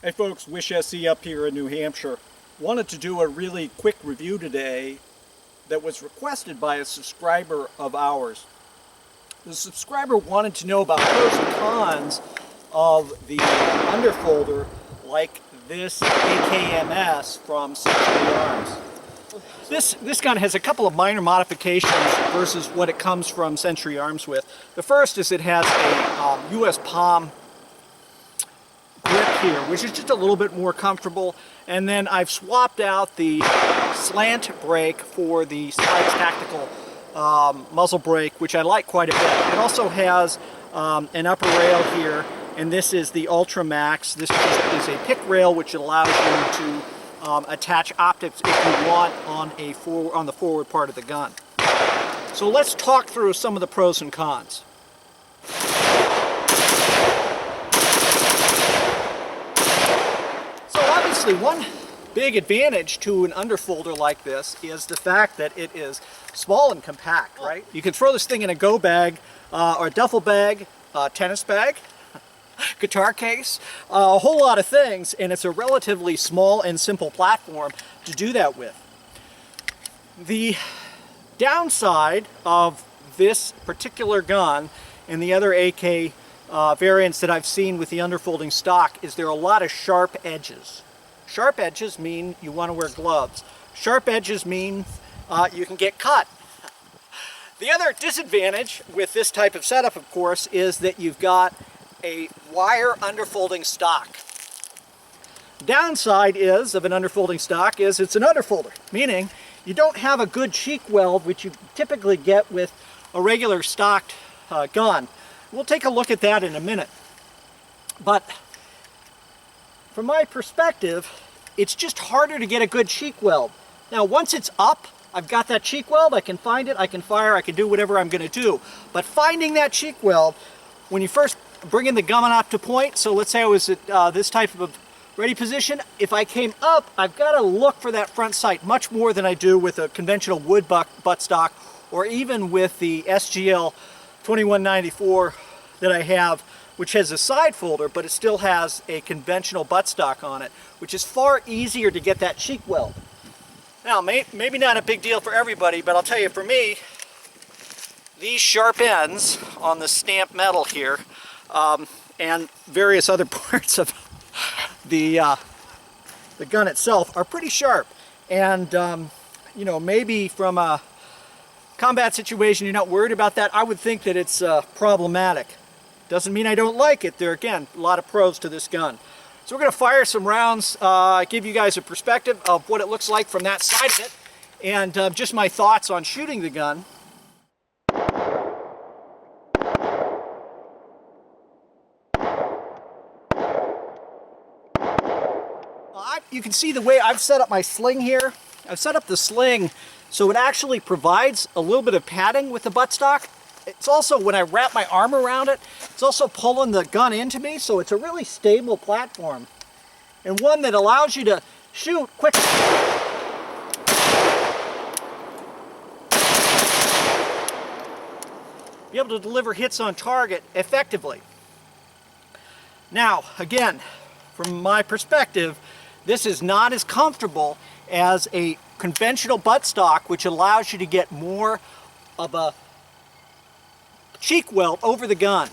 Hey folks, Wish SE up here in New Hampshire. Wanted to do a really quick review today that was requested by a subscriber of ours. The subscriber wanted to know about pros and cons of the underfolder like this AKMS from Century Arms. This gun has a couple of minor modifications versus what it comes from Century Arms with. The first is it has a US palm grip here, which is just a little bit more comfortable, and then I've swapped out the slant brake for the Spikes Tactical muzzle brake, which I like quite a bit. It also has an upper rail here, and this is the Ultra Max. This is a pick rail which allows you to attach optics if you want on the forward part of the gun. So let's talk through some of the pros and cons. One big advantage to an underfolder like this is the fact that it is small and compact, right? You can throw this thing in a go bag or a duffel bag, tennis bag, guitar case, a whole lot of things, and it's a relatively small and simple platform to do that with. The downside of this particular gun and the other AK variants that I've seen with the underfolding stock is there are a lot of sharp edges. Sharp edges mean you want to wear gloves. Sharp edges mean you can get cut. The other disadvantage with this type of setup, of course, is that you've got a wire underfolding stock. Downside of an underfolding stock is it's an underfolder, meaning you don't have a good cheek weld, which you typically get with a regular stocked gun. We'll take a look at that in a minute. But from my perspective, it's just harder to get a good cheek weld. Now, once it's up, I've got that cheek weld, I can find it, I can fire, I can do whatever I'm going to do. But finding that cheek weld, when you first bring in the gun up to point, so let's say I was at this type of ready position, if I came up, I've got to look for that front sight much more than I do with a conventional wood buttstock, or even with the SGL 2194 that I have, which has a side folder, but it still has a conventional buttstock on it, which is far easier to get that cheek weld. Now, maybe not a big deal for everybody, but I'll tell you, for me, these sharp ends on the stamped metal here, and various other parts of the gun itself are pretty sharp. And, you know, maybe from a combat situation, you're not worried about that. I would think that it's problematic. Doesn't mean I don't like it. There, again, a lot of pros to this gun. So we're going to fire some rounds, give you guys a perspective of what it looks like from that side of it, and just my thoughts on shooting the gun. You can see the way I've set up my sling here. I've set up the sling so it actually provides a little bit of padding with the buttstock. It's also, when I wrap my arm around it, it's also pulling the gun into me, so it's a really stable platform. And one that allows you to shoot quickly. Be able to deliver hits on target effectively. Now, again, from my perspective, this is not as comfortable as a conventional buttstock, which allows you to get more of a cheek weld over the gun.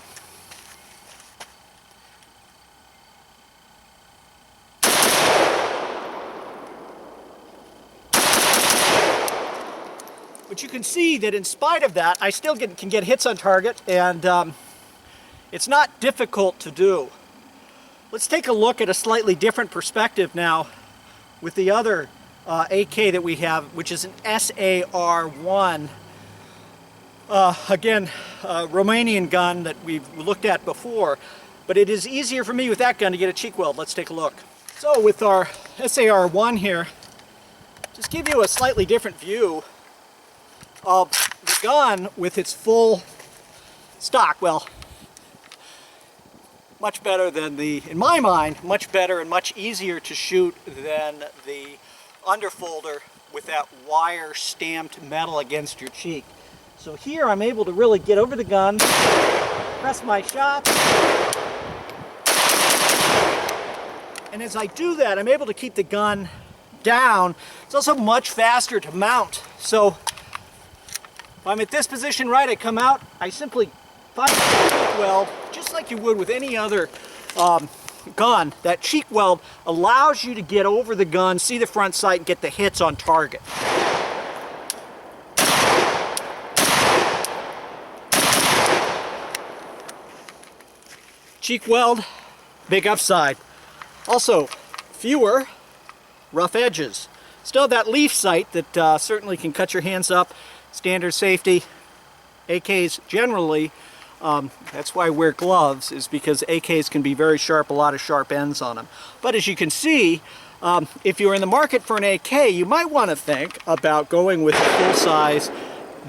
But you can see that in spite of that, I still can get hits on target, and it's not difficult to do. Let's take a look at a slightly different perspective now with the other AK that we have, which is an SAR-1. Again, a Romanian gun that we've looked at before, but it is easier for me with that gun to get a cheek weld. Let's take a look. So with our SAR-1 here, just give you a slightly different view of the gun with its full stock. Well, much better than in my mind, much better and much easier to shoot than the underfolder with that wire stamped metal against your cheek. So here I'm able to really get over the gun, press my shot, And as I do that, I'm able to keep the gun down. It's also much faster to mount. So if I'm at this position right, I come out, I simply find the cheek weld, just like you would with any other gun. That cheek weld allows you to get over the gun, see the front sight, and get the hits on target. Cheek weld, big upside. Also, fewer rough edges. Still that leaf sight that certainly can cut your hands up. Standard safety. AKs generally, that's why I wear gloves, is because AKs can be very sharp, a lot of sharp ends on them. But as you can see, if you're in the market for an AK, you might want to think about going with a full-size,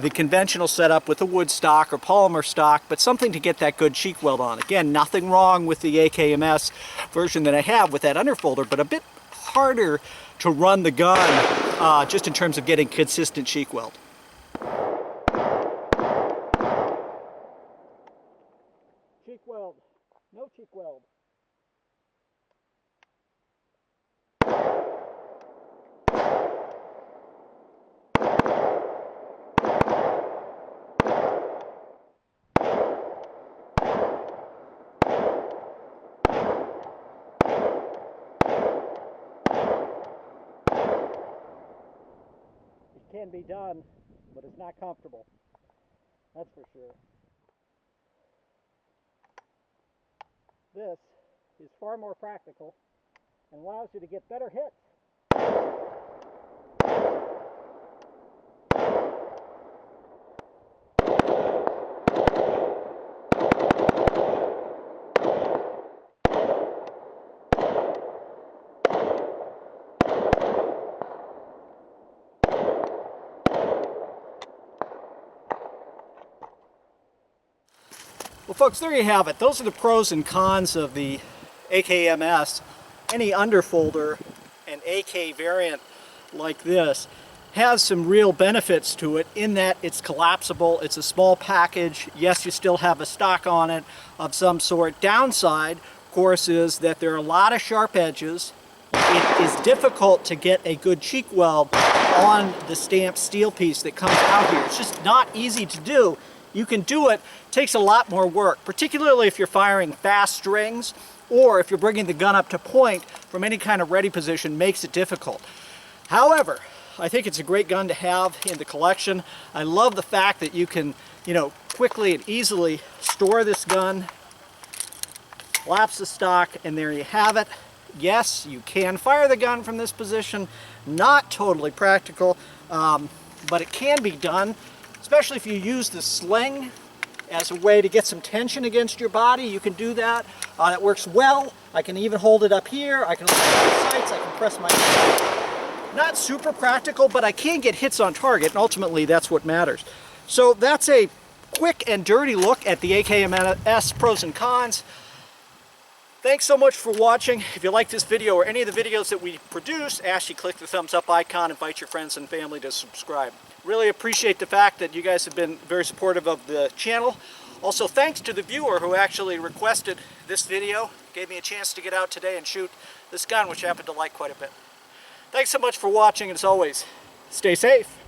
the conventional setup with a wood stock or polymer stock, but something to get that good cheek weld on. Again, nothing wrong with the AKMS version that I have with that underfolder, but a bit harder to run the gun just in terms of getting consistent cheek weld. Cheek weld, no cheek weld. Can be done, but it's not comfortable. That's for sure. This is far more practical and allows you to get better hits. Well, folks, there you have it. Those are the pros and cons of the AKMS. Any underfolder, an AK variant like this, has some real benefits to it in that it's collapsible, it's a small package. Yes, you still have a stock on it of some sort. Downside, of course, is that there are a lot of sharp edges. It is difficult to get a good cheek weld on the stamped steel piece that comes out here. It's just not easy to do. You can do it, takes a lot more work, particularly if you're firing fast strings or if you're bringing the gun up to point from any kind of ready position, makes it difficult. However, I think it's a great gun to have in the collection. I love the fact that you can, quickly and easily store this gun, collapse the stock, and there you have it. Yes, you can fire the gun from this position. Not totally practical, but it can be done. Especially if you use the sling as a way to get some tension against your body, you can do that. That works well. I can even hold it up here. I can look at my sights. I can press my... Not super practical, but I can get hits on target, and ultimately that's what matters. So that's a quick and dirty look at the AKMS pros and cons. Thanks so much for watching. If you like this video or any of the videos that we produce, ask you click the thumbs up icon, invite your friends and family to subscribe. Really appreciate the fact that you guys have been very supportive of the channel. Also, thanks to the viewer who actually requested this video, gave me a chance to get out today and shoot this gun, which I happen to like quite a bit. Thanks so much for watching, and as always, stay safe.